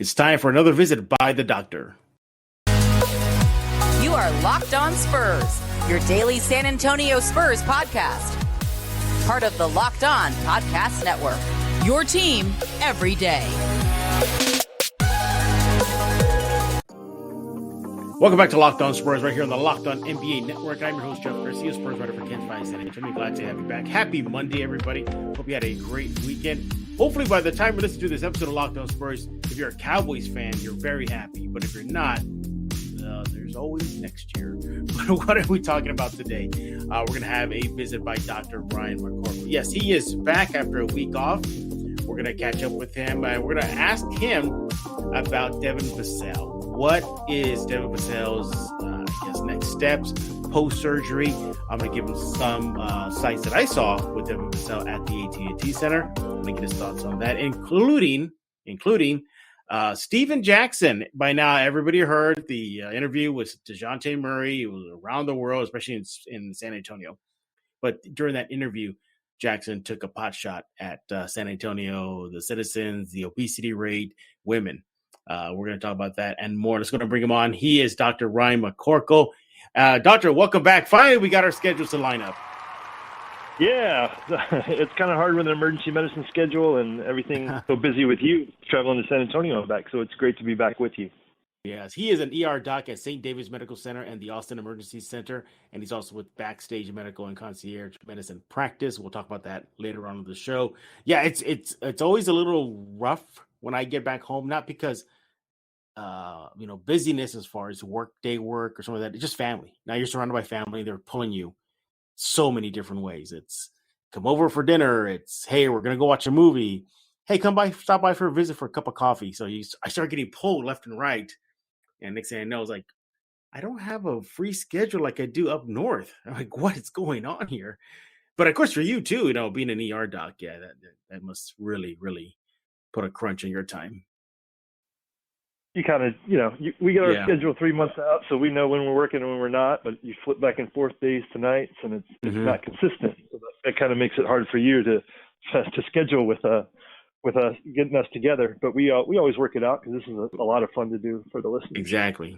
It's time for another visit by the doctor. You are Locked On Spurs, your daily San Antonio Spurs podcast. Part of the Locked On Podcast Network, your team every day. Welcome back to Locked On Spurs right here on the Locked On NBA Network. I'm your host, Jeff Garcia, Spurs writer for Kansas City, San Antonio. Glad to have you back. Happy Monday, everybody. Hope you had a great weekend. Hopefully, by the time you listen to this episode of Locked On Spurs, if you're a Cowboys fan, you're very happy. But if you're not, there's always next year. But what are we talking about today? We're going to have a visit by Dr. Brian McCorkle. Yes, he is back after a week off. We're going to catch up with him. We're going to ask him about Devin Vassell. What is Devin Vassell's next steps post-surgery? I'm going to give him some sites that I saw with Devin Vassell at the AT&T Center. I'm going to get his thoughts on that, including Steven Jackson. By now, everybody heard the interview with DeJounte Murray. It was around the world, especially in San Antonio. But during that interview, Jackson took a pot shot at San Antonio, the citizens, the obesity rate, women. We're going to talk about that and more. Let's go and bring him on. He is Dr. Brian McCorkle. Doctor, welcome back. Finally, we got our schedules to line up. Yeah, it's kind of hard with an emergency medicine schedule and everything so busy with you traveling to San Antonio and back. So it's great to be back with you. Yes, he is an ER doc at St. David's Medical Center and the Austin Emergency Center, and he's also with Backstage Medical and Concierge Medicine Practice. We'll talk about that later on in the show. Yeah, it's always a little rough when I get back home, not because busyness as far as work or something like that. It's just family. Now you're surrounded by family. They're pulling you so many different ways. It's come over for dinner. It's, hey, we're going to go watch a movie. Hey, stop by for a visit for a cup of coffee. So I start getting pulled left and right. And next thing I know, it's like, I don't have a free schedule like I do up north. I'm like, what is going on here? But of course, for you too, being an ER doc, yeah, that must really, really put a crunch in your time. You kind of, we get our schedule 3 months out, so we know when we're working and when we're not, but you flip back and forth days to nights, and it's not consistent. So that kind of makes it hard for you to schedule with us getting us together. But we always work it out because this is a lot of fun to do for the listeners. Exactly.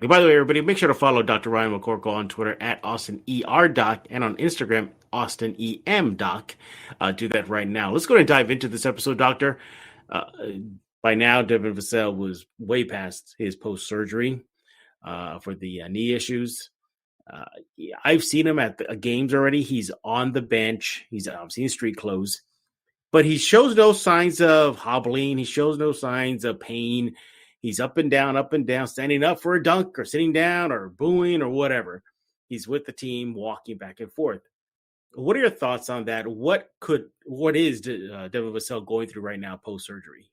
By the way, everybody, make sure to follow Dr. Ryan McCorkle on Twitter at AustinERDoc and on Instagram, AustinEMDoc. Do that right now. Let's go and dive into this episode, Doctor. By now, Devin Vassell was way past his post-surgery for the knee issues. I've seen him at the games already. He's on the bench. He's obviously in street clothes. But he shows no signs of hobbling. He shows no signs of pain. He's up and down, standing up for a dunk or sitting down or booing or whatever. He's with the team, walking back and forth. What are your thoughts on that? What is Devin Vassell going through right now post-surgery?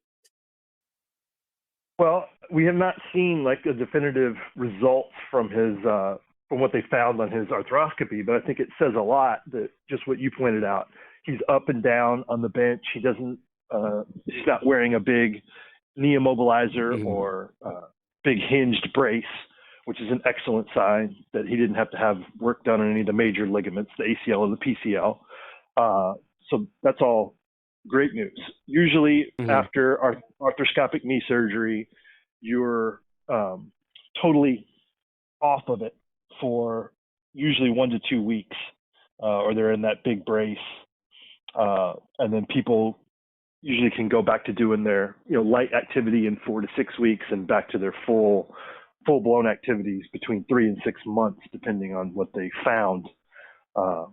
Well, we have not seen like a definitive results from his from what they found on his arthroscopy, but I think it says a lot that just what you pointed out. He's up and down on the bench. He doesn't. He's not wearing a big knee immobilizer or big hinged brace, which is an excellent sign that he didn't have to have work done on any of the major ligaments, the ACL or the PCL. So that's all great news. Usually after arthroscopic knee surgery, you're totally off of it for usually 1 to 2 weeks, or they're in that big brace. And then people usually can go back to doing their light activity in 4 to 6 weeks and back to their full-blown activities between 3 and 6 months, depending on what they found on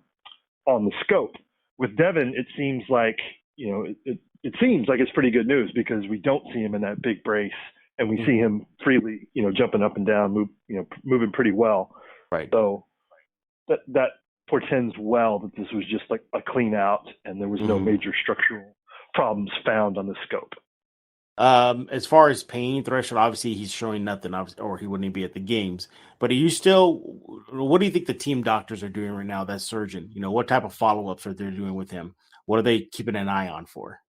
the scope. With Devin, it seems like it seems like it's pretty good news because we don't see him in that big brace, and we see him freely, jumping up and down, moving pretty well. Right. So that portends well that this was just like a clean out, and there was no major structural problems found on the scope. As far as pain threshold, obviously he's showing nothing, or he wouldn't be at the games. But what do you think the team doctors are doing right now? That surgeon, what type of follow-ups are they doing with him? What are they keeping an eye on for?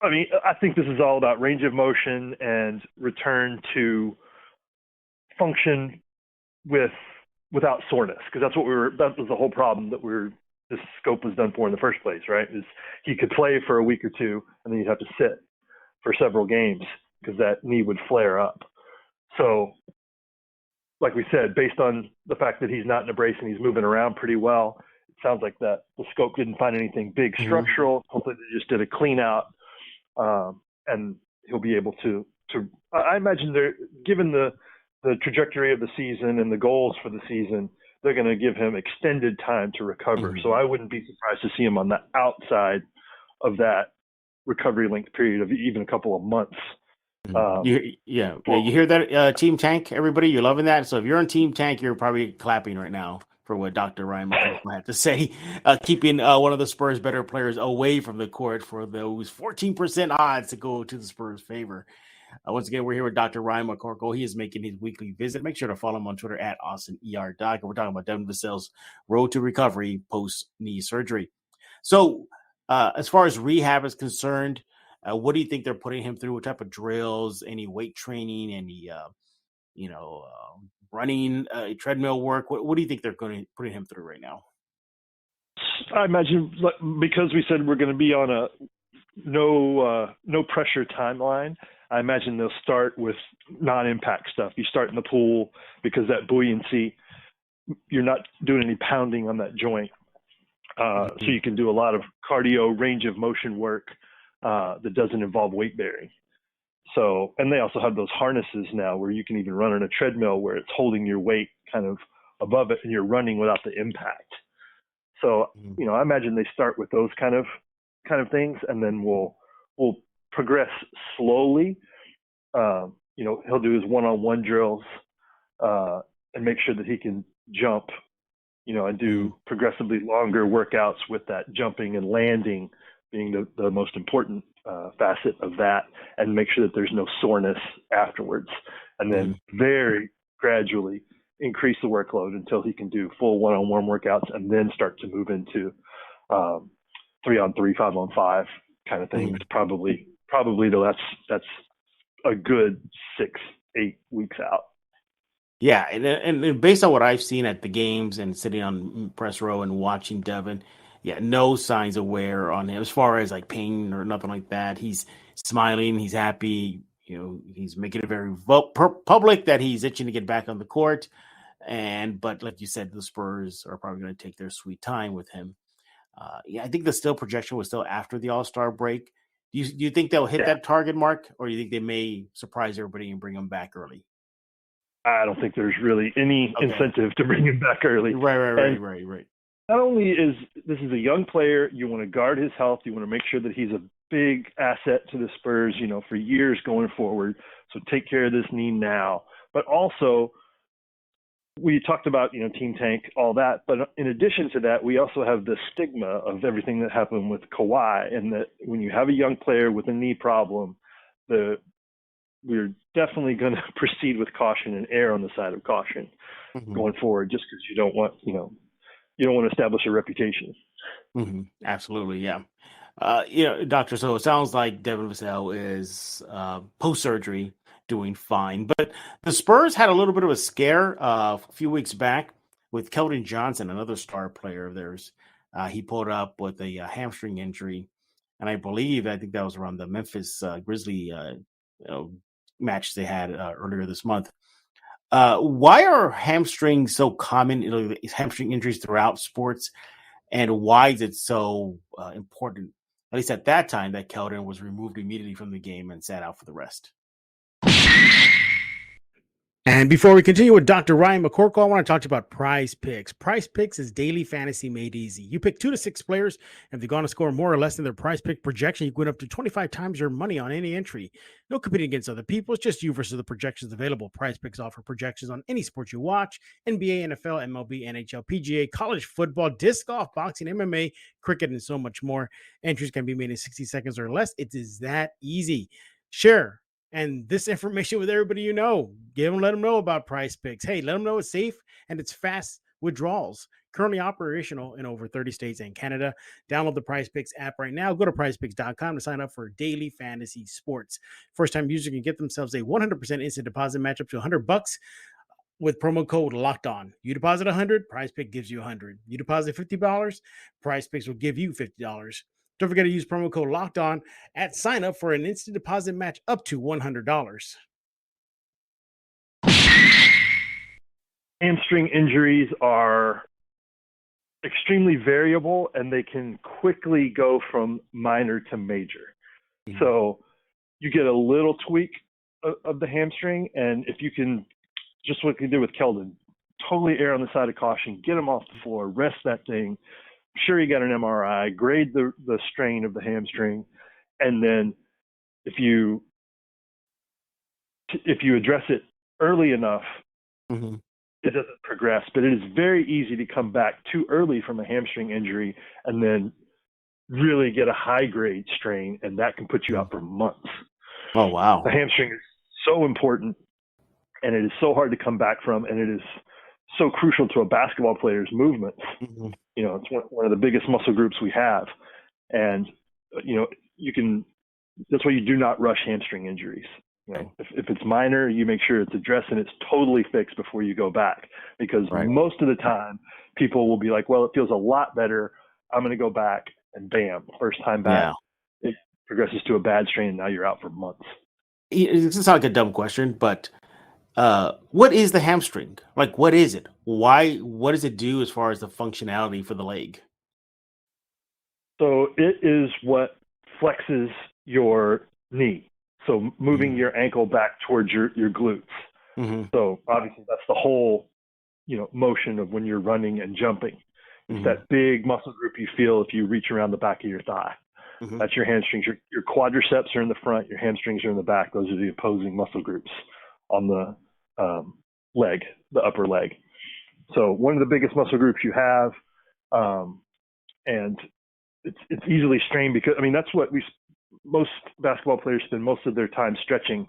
I mean, I think this is all about range of motion and return to function without soreness, because that was the whole problem this scope was done for in the first place, right? Is he could play for a week or two and then you'd have to sit. for several games because that knee would flare up. So, like we said, based on the fact that he's not in a brace and he's moving around pretty well, it sounds like that the scope didn't find anything big structural. Hopefully they just did a clean out, and he'll be able to I imagine they're given the trajectory of the season and the goals for the season, they're going to give him extended time to recover. So I wouldn't be surprised to see him on the outside of that recovery length period of even a couple of months. You hear that, Team Tank, everybody? You're loving that. So if you're on Team Tank, you're probably clapping right now for what Dr. Ryan McCorkle had to say, keeping one of the Spurs' better players away from the court for those 14% odds to go to the Spurs' favor. Once again, we're here with Dr. Ryan McCorkle. He is making his weekly visit. Make sure to follow him on Twitter at AustinERDoc. And we're talking about Devin Vassell's road to recovery post-knee surgery. So as far as rehab is concerned, what do you think they're putting him through? What type of drills, any weight training, any, running, treadmill work? What do you think they're putting him through right now? I imagine because we said we're going to be on a no pressure timeline, I imagine they'll start with non-impact stuff. You start in the pool because that buoyancy, you're not doing any pounding on that joint. So you can do a lot of cardio range of motion work that doesn't involve weight bearing. So, and they also have those harnesses now where you can even run on a treadmill where it's holding your weight kind of above it and you're running without the impact. So, I imagine they start with those kind of things, and then we'll progress slowly. He'll do his one-on-one drills and make sure that he can jump, and do progressively longer workouts with that jumping and landing being the most important facet of that, and make sure that there's no soreness afterwards. And then very gradually increase the workload until he can do full one-on-one workouts, and then start to move into 3-on-3, 5-on-5 kind of things. Probably though that's a good 6-8 weeks out. Yeah, and based on what I've seen at the games and sitting on press row and watching Devin, no signs of wear on him as far as like pain or nothing like that. He's smiling, he's happy. He's making it very public that he's itching to get back on the court. But like you said, the Spurs are probably going to take their sweet time with him. I think the projection was still after the All-Star break. Do you think they'll hit that target mark, or do you think they may surprise everybody and bring him back early? I don't think there's really any incentive to bring him back early. Right. Not only is this a young player, you want to guard his health, you want to make sure that he's a big asset to the Spurs, for years going forward. So take care of this knee now. But also, we talked about, Team Tank, all that. But in addition to that, we also have the stigma of everything that happened with Kawhi, and that when you have a young player with a knee problem, we're definitely going to proceed with caution and err on the side of caution going forward, just because you don't want to establish a reputation. Absolutely, yeah. Doctor, so it sounds like Devin Vassell is post-surgery doing fine. But the Spurs had a little bit of a scare a few weeks back with Keldon Johnson, another star player of theirs. He pulled up with a hamstring injury, and I think that was around the Memphis Grizzly match they had earlier this month. Why are hamstrings so common, hamstring injuries throughout sports, and why is it so important, at least at that time, that Keldon was removed immediately from the game and sat out for the rest? And before we continue with Dr. Ryan McCorkle, I want to talk to you about PrizePicks. PrizePicks is daily fantasy made easy. You pick 2 to 6 players, and if they're going to score more or less than their PrizePick projection, you can win up to 25 times your money on any entry. No competing against other people. It's just you versus the projections available. PrizePicks offer projections on any sport you watch: NBA, NFL, MLB, NHL, PGA, college football, disc golf, boxing, MMA, cricket, and so much more. Entries can be made in 60 seconds or less. It is that easy. Share and this information with everybody let them know about PrizePicks. Hey, let them know it's safe and it's fast withdrawals. Currently operational in over 30 states and Canada. Download the PrizePicks app right now. Go to prizepicks.com to sign up for daily fantasy sports. First-time users can get themselves a 100% instant deposit match up to $100 with promo code Locked On. You deposit $100, PrizePicks gives you $100. You deposit $50, PrizePicks will give you $50. Don't forget to use promo code Locked On at sign up for an instant deposit match up to $100. Hamstring injuries are extremely variable, and they can quickly go from minor to major. Mm-hmm. So you get a little tweak of the hamstring, and if you can, just what you did with Keldon, totally err on the side of caution, get him off the floor, rest that thing. I'm sure you got an MRI, grade the strain of the hamstring, and then if you address it early enough, mm-hmm. it doesn't progress. But it is very easy to come back too early from a hamstring injury and then really get a high-grade strain, and that can put you out for months. Oh, wow. The hamstring is so important, and it is so hard to come back from, and it is so crucial to a basketball player's movements. Mm-hmm. You know, it's one of the biggest muscle groups we have. And, you know, that's why you do not rush hamstring injuries. You know, if it's minor, you make sure it's addressed and it's totally fixed before you go back. Because most of the time, people will be like, well, it feels a lot better. I'm going to go back, and bam, first time back, it progresses to a bad strain, and now you're out for months. It's not like a dumb question, but what is the hamstring? Like, what is it? What does it do as far as the functionality for the leg? So it is what flexes your knee. So moving your ankle back towards your glutes. Mm-hmm. So obviously that's the whole, motion of when you're running and jumping. It's that big muscle group you feel if you reach around the back of your thigh. Mm-hmm. That's your hamstrings. Your quadriceps are in the front. Your hamstrings are in the back. Those are the opposing muscle groups on the leg, the upper leg. So one of the biggest muscle groups you have, and it's easily strained because, that's what most basketball players spend most of their time stretching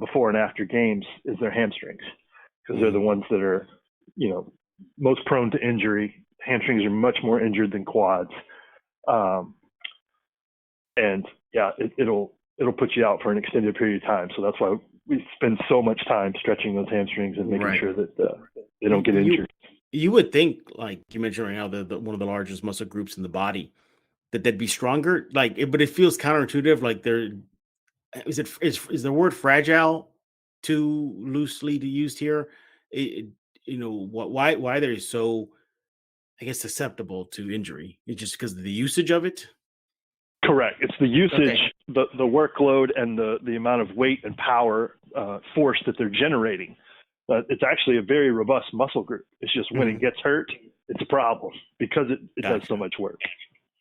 before and after games is their hamstrings, because they're the ones that are, most prone to injury. Hamstrings are much more injured than quads. It'll put you out for an extended period of time. So that's why we spend so much time stretching those hamstrings and making sure that they don't get injured. You would think, like you mentioned right now, the one of the largest muscle groups in the body, that they'd be stronger. But it feels counterintuitive. Like is the word fragile too loosely used here? Why they're so, I guess, susceptible to injury? It's just because of the usage of it. Correct. It's the usage, the workload, and the amount of weight and power, force that they're generating. It's actually a very robust muscle group. It's just when it gets hurt, it's a problem because it does so much work.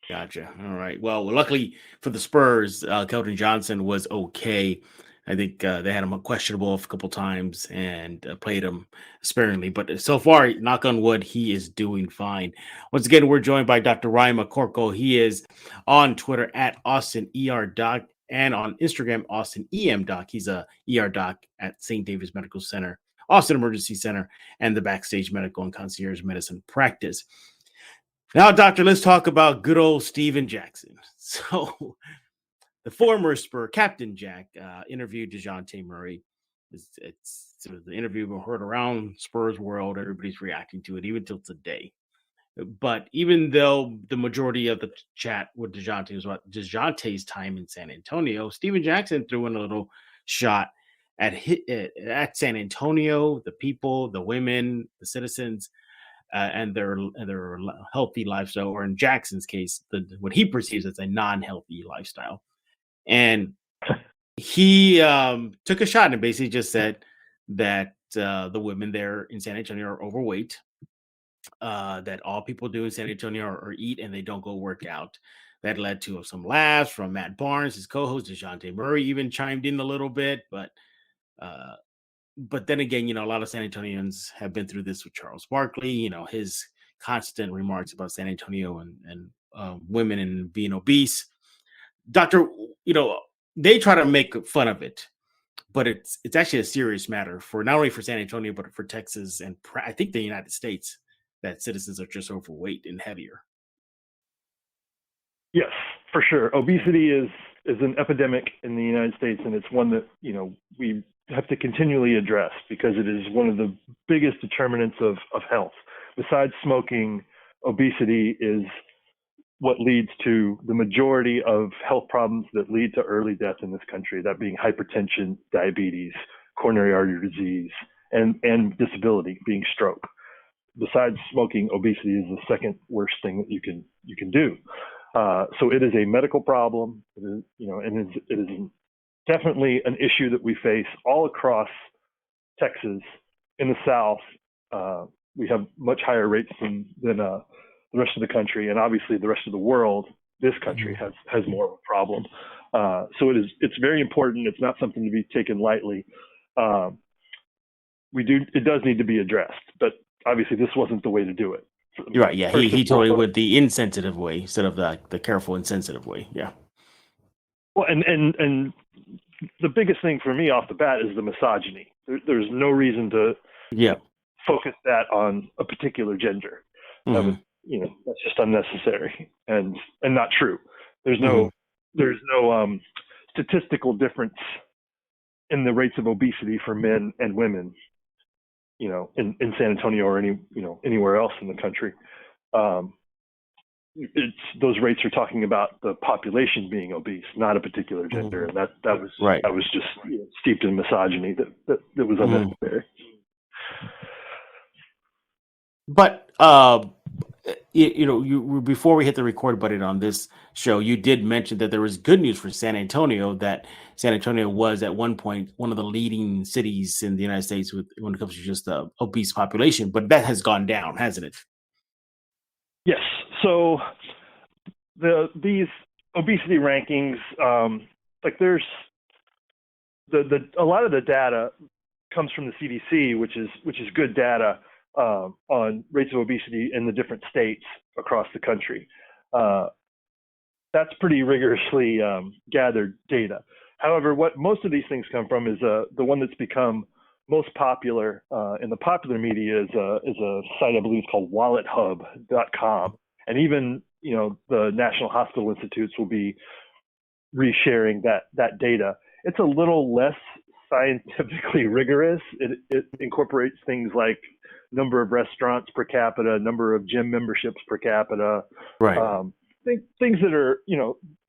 Gotcha. All right. Well, luckily for the Spurs, Keldon Johnson was okay. I think they had him questionable a couple times and played him sparingly. But so far, knock on wood, he is doing fine. Once again, we're joined by Dr. Ryan McCorkle. He is on Twitter at AustinERDoc and on Instagram, AustinEMDoc. He's a ER doc at St. David's Medical Center, Austin Emergency Center, and the Backstage Medical and Concierge Medicine practice. Now, doctor, let's talk about good old Steven Jackson. So the former Spur captain Jack interviewed DeJounte Murray. It's sort of the interview we heard around Spurs world. Everybody's reacting to it, even till today. But even though the majority of the chat with DeJounte was about DeJounte's time in San Antonio, Steven Jackson threw in a little shot at San Antonio, the people, the women, the citizens, and their healthy lifestyle, or in Jackson's case, what he perceives as a non-healthy lifestyle. And he took a shot and basically just said that the women there in San Antonio are overweight, that all people do in San Antonio are eat and they don't go work out. That led to some laughs from Matt Barnes, his co-host. DeJounte Murray even chimed in a little bit, but then again, a lot of San Antonians have been through this with Charles Barkley, his constant remarks about San Antonio and women and being obese. Doctor, they try to make fun of it, but it's actually a serious matter for not only for San Antonio, but for Texas and I think the United States, that citizens are just overweight and heavier. Yes, for sure. Obesity is an epidemic in the United States, and it's one that, we have to continually address because it is one of the biggest determinants of health. Besides smoking, obesity is what leads to the majority of health problems that lead to early death in this country, that being hypertension, diabetes, coronary artery disease, and disability, being stroke. Besides smoking, obesity is the second worst thing that you can do. So it is a medical problem. It is, and it is definitely an issue that we face all across Texas. In the South, we have much higher rates than the rest of the country, and obviously the rest of the world. This country has more of a problem. So it's very important. It's not something to be taken lightly. It does need to be addressed, but obviously this wasn't the way to do it. You're right. Yeah, he totally went the insensitive way instead of the careful, insensitive way. Yeah. Well, and the biggest thing for me off the bat is the misogyny. There's no reason to focus that on a particular gender. That's just unnecessary and not true. There's no statistical difference in the rates of obesity for men and women, in San Antonio or anywhere else in the country. Those rates are talking about the population being obese, not a particular gender, and that was just steeped in misogyny that was unnecessary. But you before we hit the record button on this show, you did mention that there was good news for San Antonio, that San Antonio was at one point one of the leading cities in the United States when it comes to just the obese population, but that has gone down, hasn't it? Yes. So these obesity rankings, there's a lot of the data comes from the CDC, which is good data on rates of obesity in the different states across the country. That's pretty rigorously gathered data. However, what most of these things come from is the one that's become most popular in the popular media is a site I believe called wallethub.com, and even the National Hospital Institutes will be resharing that data. It's a little less scientifically rigorous. It incorporates things like number of restaurants per capita, number of gym memberships per capita, right? Things that are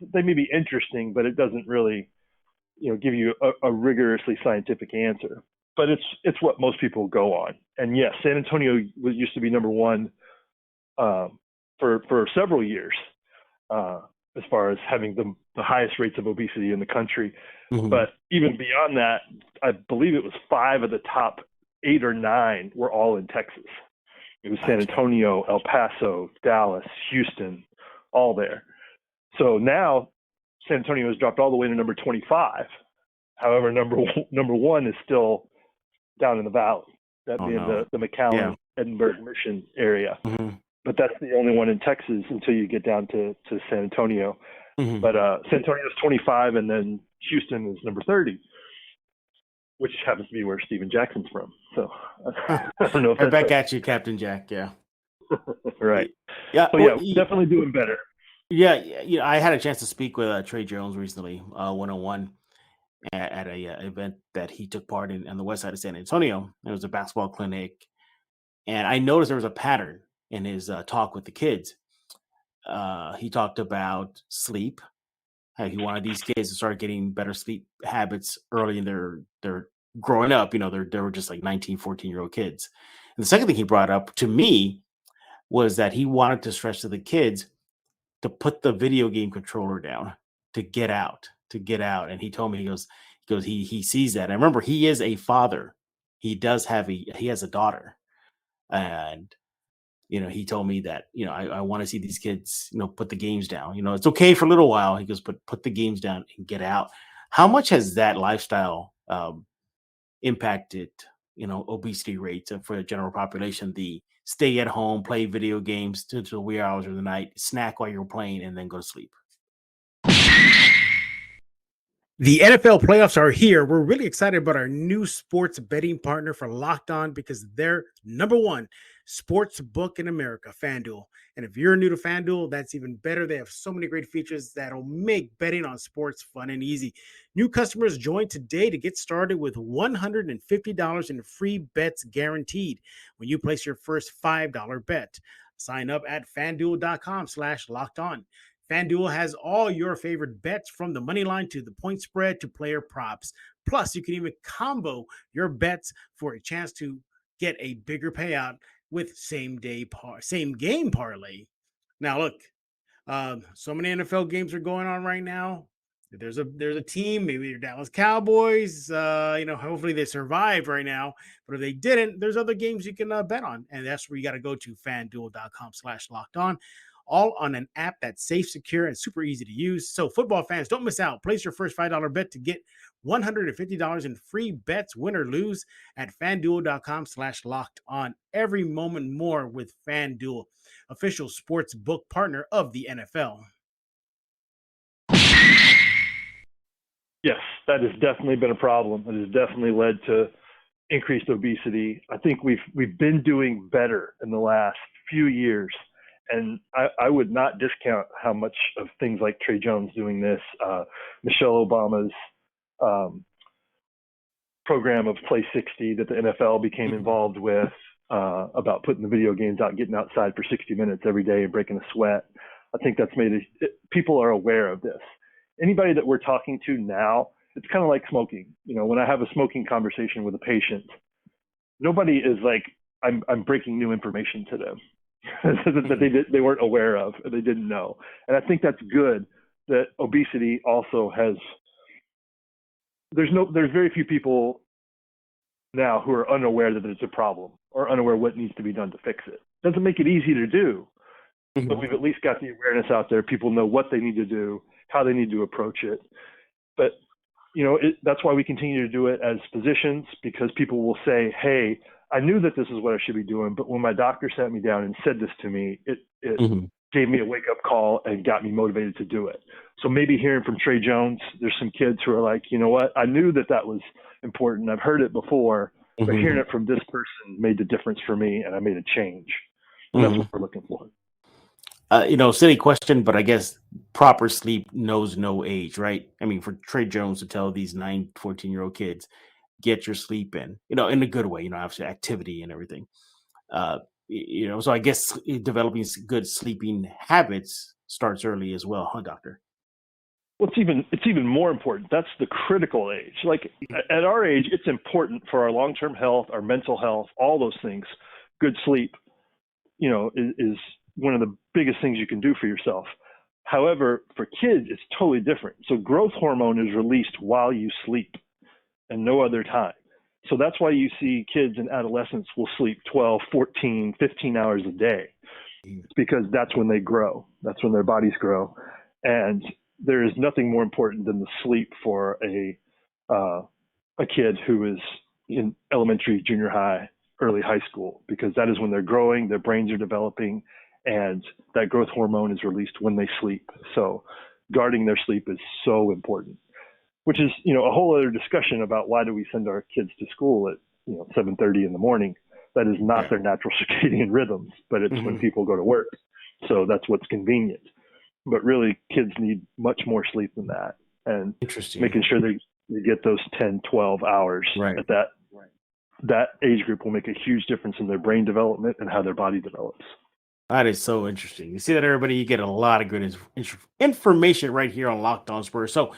they may be interesting, but it doesn't really give you a rigorously scientific answer. But it's what most people go on. And yes, San Antonio used to be number one for several years as far as having the highest rates of obesity in the country. But even beyond that, I believe it was 5 of the top 8 or 9 were all in Texas. It was San Antonio, El Paso, Dallas, Houston, all there. So now San Antonio has dropped all the way to number 25. However, number one is still down in the valley, that being the McAllen, Edinburgh, Mission area. But that's the only one in Texas until you get down to San Antonio. But San Antonio is 25, and then Houston is number 30, which happens to be where Steven Jackson's from. So I don't know if right back at you, Captain Jack. Yeah. Right. Yeah. So definitely doing better. Yeah. I had a chance to speak with Trey Jones recently, one-on-one, at a event that he took part in on the west side of San Antonio. It was a basketball clinic, and I noticed there was a pattern in his talk with the kids. He talked about sleep. How he wanted these kids to start getting better sleep habits early in their growing up. They were just like 19, 14-year-old kids. And the second thing he brought up to me was that he wanted to stress to the kids to put the video game controller down, to get out. And he told me, he sees that. I remember he is a father. He has a daughter. And, he told me that, I want to see these kids, put the games down. It's okay for a little while. He goes, but put the games down and get out. How much has that lifestyle impacted, obesity rates for the general population? The stay at home, play video games till the wee hours of the night, snack while you're playing, and then go to sleep. The NFL playoffs are here. We're really excited about our new sports betting partner for Locked On because they're number one sports book in America, FanDuel. And if you're new to FanDuel, that's even better. They have so many great features that'll make betting on sports fun and easy. New customers join today to get started with $150 in free bets guaranteed when you place your first $5 bet. Sign up at FanDuel.com/lockedon. FanDuel has all your favorite bets from the money line to the point spread to player props. Plus, you can even combo your bets for a chance to get a bigger payout with same game parlay. Now, look, so many NFL games are going on right now. There's a team, maybe your Dallas Cowboys. Hopefully they survive right now. But if they didn't, there's other games you can bet on, and that's where you got to go to FanDuel.com/lockedon. All on an app that's safe, secure, and super easy to use. So football fans, don't miss out. Place your first $5 bet to get $150 in free bets, win or lose, at FanDuel.com/lockedon. Every moment more with FanDuel, official sports book partner of the NFL. Yes, that has definitely been a problem. It has definitely led to increased obesity. I think we've been doing better in the last few years. And I would not discount how much of things like Trey Jones doing this, Michelle Obama's program of Play 60 that the NFL became involved with, about putting the video games out, getting outside for 60 minutes every day and breaking a sweat. I think that's people are aware of this. Anybody that we're talking to now, it's kind of like smoking. When I have a smoking conversation with a patient, nobody is like, I'm breaking new information to them. that they weren't aware of, and they didn't know. And I think that's good that obesity also has, there's very few people now who are unaware that it's a problem or unaware what needs to be done to fix it. Doesn't make it easy to do, but we've at least got the awareness out there. People know what they need to do, how they need to approach it. But that's why we continue to do it as physicians, because people will say, hey, I knew that this is what I should be doing, but when my doctor sat me down and said this to me, it gave me a wake-up call and got me motivated to do it. So maybe hearing from Trey Jones, there's some kids who are like, you know what, I knew that was important. I've heard it before, but hearing it from this person made the difference for me, and I made a change. And that's what we're looking for. Silly question, but I guess proper sleep knows no age, right? I mean, for Trey Jones to tell these 14-year-old kids, get your sleep in a good way, obviously activity and everything. So I guess developing good sleeping habits starts early as well, huh, doctor? Well, it's even more important. That's the critical age. Like at our age, it's important for our long-term health, our mental health, all those things. Good sleep, is one of the biggest things you can do for yourself. However, for kids, it's totally different. So growth hormone is released while you sleep and no other time. So that's why you see kids and adolescents will sleep 12, 14, 15 hours a day. It's because that's when they grow. That's when their bodies grow. And there is nothing more important than the sleep for a kid who is in elementary, junior high, early high school, because that is when they're growing, their brains are developing, and that growth hormone is released when they sleep. So guarding their sleep is so important, which is, a whole other discussion about why do we send our kids to school at, 7:30 in the morning. That is not their natural circadian rhythms, but it's when people go to work. So that's what's convenient. But really, kids need much more sleep than that. And making sure they get those 10, 12 hours at that age group will make a huge difference in their brain development and how their body develops. That is so interesting. You see that, everybody? You get a lot of good information right here on Locked On Spurs. So,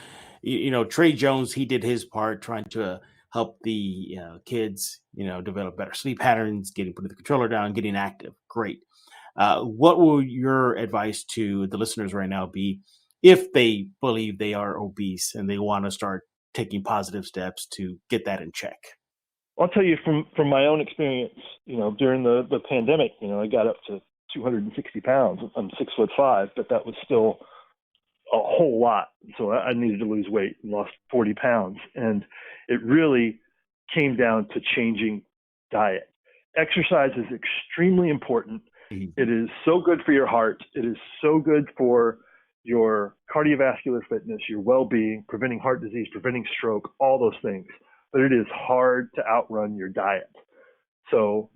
Trey Jones, he did his part trying to help the kids, develop better sleep patterns, putting the controller down, getting active. Great. What will your advice to the listeners right now be if they believe they are obese and they want to start taking positive steps to get that in check? I'll tell you from my own experience, during the pandemic, I got up to 260 pounds. I'm 6'5", but that was still a whole lot. So I needed to lose weight and lost 40 pounds. And it really came down to changing diet. Exercise is extremely important. It is so good for your heart. It is so good for your cardiovascular fitness, your well-being, preventing heart disease, preventing stroke, all those things. But it is hard to outrun your diet. So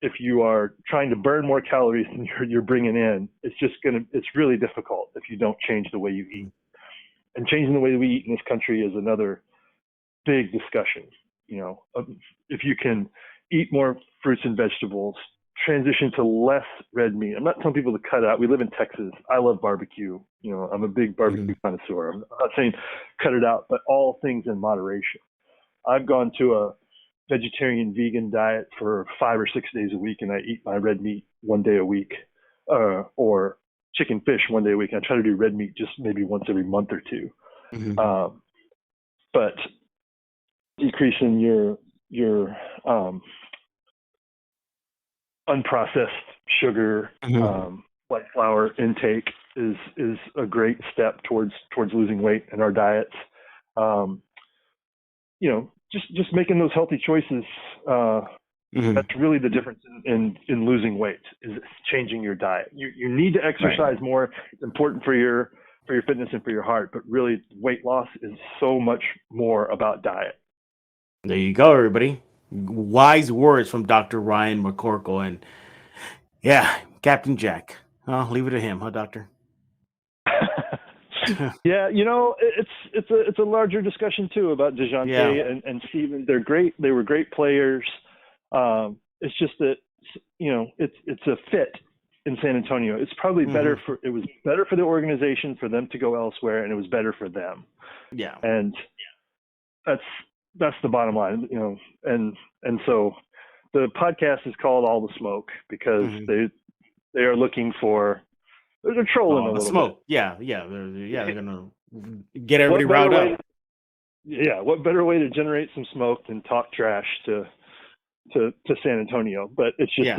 if you are trying to burn more calories than you're bringing in, it's really difficult if you don't change the way you eat. And changing the way we eat in this country is another big discussion. If you can eat more fruits and vegetables, transition to less red meat. I'm not telling people to cut out. We live in Texas. I love barbecue. I'm a big barbecue connoisseur. I'm not saying cut it out, but all things in moderation. I've gone to a vegetarian vegan diet for 5 or 6 days a week, and I eat my red meat 1 day a week, or chicken fish 1 day a week. I try to do red meat just maybe once every month or two. But decreasing your unprocessed sugar, white flour intake is a great step towards losing weight in our diets. Just making those healthy choices. That's really the difference in losing weight, is changing your diet. You need to exercise more. It's important for your fitness and for your heart, but really weight loss is so much more about diet. There you go, everybody. Wise words from Dr. Ryan McCorkle. And yeah, Captain Jack. I'll leave it to him, huh, Doctor? Yeah, it's a larger discussion too about DeJounte and Steven. They're great. They were great players. It's just that it's a fit in San Antonio. It's probably it was better for the organization for them to go elsewhere, and it was better for them. Yeah, and that's the bottom line. And so the podcast is called All the Smoke because they are looking for. They're trolling a little smoke. bit. They're gonna get everybody riled up. What better way to generate some smoke than talk trash to San Antonio? But it's just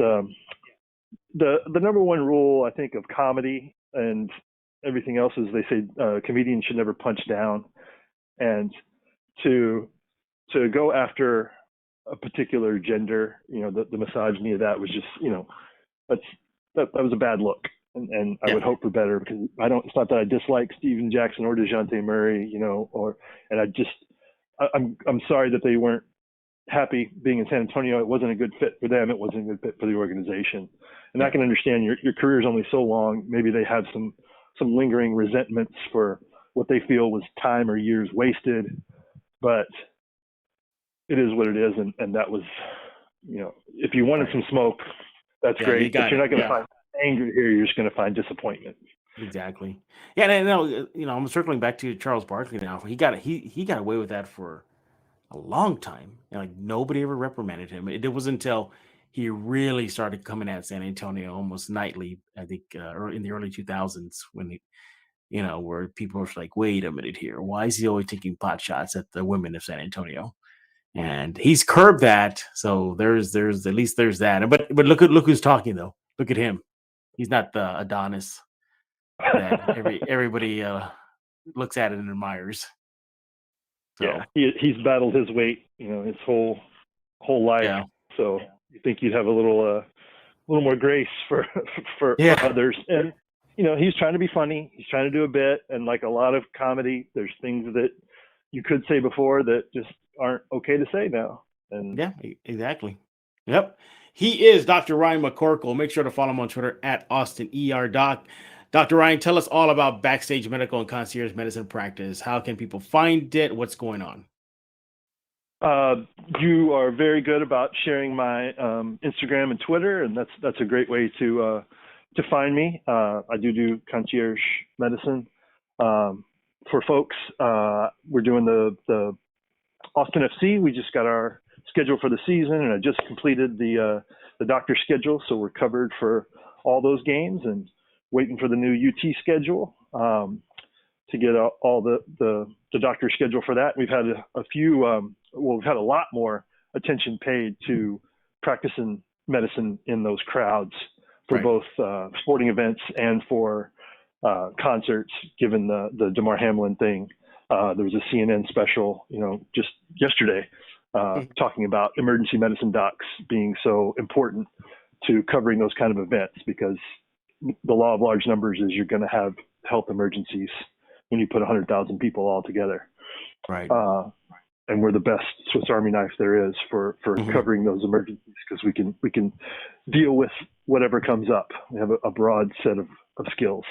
the number one rule, I think, of comedy and everything else is they say comedians should never punch down, and to go after a particular gender, the misogyny of that was just that was a bad look. And I would hope for better, because it's not that I dislike Steven Jackson or DeJounte Murray, I'm sorry that they weren't happy being in San Antonio. It wasn't a good fit for them. It wasn't a good fit for the organization. And I can understand your career is only so long. Maybe they have some lingering resentments for what they feel was time or years wasted, but it is what it is. And that was, if you wanted some smoke, that's great, but you're not going to find anger here. You're just going to find disappointment. Exactly. Yeah, and I'm circling back to Charles Barkley now. He got away with that for a long time, and nobody ever reprimanded him. It was until he really started coming at San Antonio almost nightly, I think, in the early 2000s, when where people were like, "Wait a minute here, why is he always taking pot shots at the women of San Antonio?" And he's curbed that, so there's at least there's that. But look who's talking though. Look at him. He's not the Adonis that everybody looks at and admires. So. Yeah, he's battled his weight, his whole life. Yeah. So you think you'd have a little more grace for others. And he's trying to be funny. He's trying to do a bit, and like a lot of comedy, there's things that you could say before that just aren't okay to say now. And yeah, exactly. Yep. He is Dr. Ryan McCorkle. Make sure to follow him on Twitter at AustinERDoc. Dr. Ryan, tell us all about Backstage Medical and Concierge Medicine Practice. How can people find it? What's going on? You are very good about sharing my Instagram and Twitter, and that's a great way to find me. I do concierge medicine for folks. We're doing the Austin FC. We just got our schedule for the season, and I just completed the doctor schedule, so we're covered for all those games, and waiting for the new UT schedule to get all the doctor schedule for that. We've had a few, we've had a lot more attention paid to practicing medicine in those crowds for both sporting events and for concerts, given the Damar Hamlin thing. There was a CNN special, just yesterday, talking about emergency medicine docs being so important to covering those kind of events, because the law of large numbers is you're going to have health emergencies when you put 100,000 people all together. Right. And we're the best Swiss Army knife there is for covering those emergencies, because we can deal with whatever comes up. We have a broad set of skills.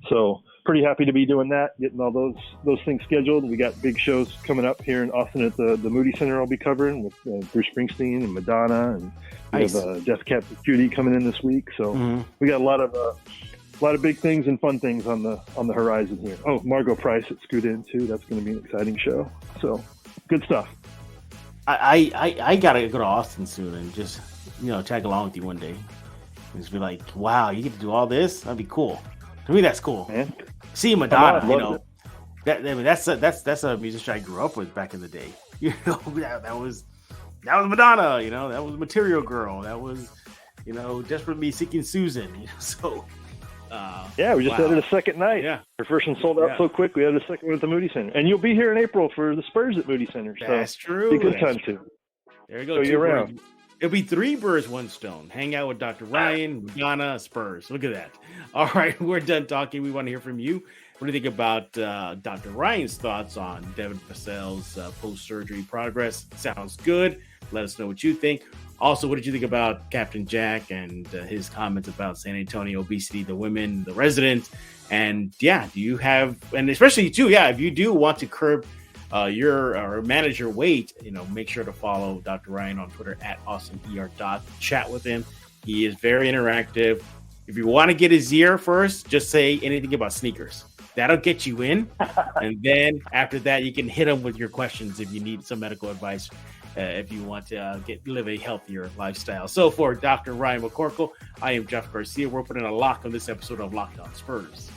So pretty happy to be doing that, getting all those things scheduled. We got big shows coming up here in Austin at the Moody Center. I'll be covering with Bruce Springsteen and Madonna, and we have Death Cab for Cutie coming in this week. So we got a lot of big things and fun things on the horizon here. Oh, Margot Price at Scoot In too. That's going to be an exciting show. So good stuff. I gotta go to Austin soon and just tag along with you one day. And just be like, wow, you get to do all this? That'd be cool. To me, that's cool. Man. See Madonna, that's a musician I grew up with back in the day. That was Madonna. That was Material Girl. That was Desperately Seeking Susan. So. We just added a second night. Yeah. Our first one sold out so quick, we had a second one at the Moody Center. And you'll be here in April for the Spurs at Moody Center. So that's true. Be a good time, too. There you go. So you're around. It'll be 3 birds, 1 stone. Hang out with Dr. Ryan, Madonna, Spurs. Look at that. All right, we're done talking. We want to hear from you. What do you think about Dr. Ryan's thoughts on Devin Vassell's post-surgery progress? Sounds good. Let us know what you think. Also, what did you think about Captain Jack and his comments about San Antonio obesity, the women, the residents? And do you have, and especially too, if you do want to curb or manage your weight, make sure to follow Dr. Ryan on Twitter at AustineER. Chat with him. He is very interactive. If you want to get his ear first, just say anything about sneakers. That'll get you in. And then after that, you can hit him with your questions if you need some medical advice. If you want to live a healthier lifestyle. So for Dr. Ryan McCorkle, I am Jeff Garcia. We're putting a lock on this episode of Locked On Spurs.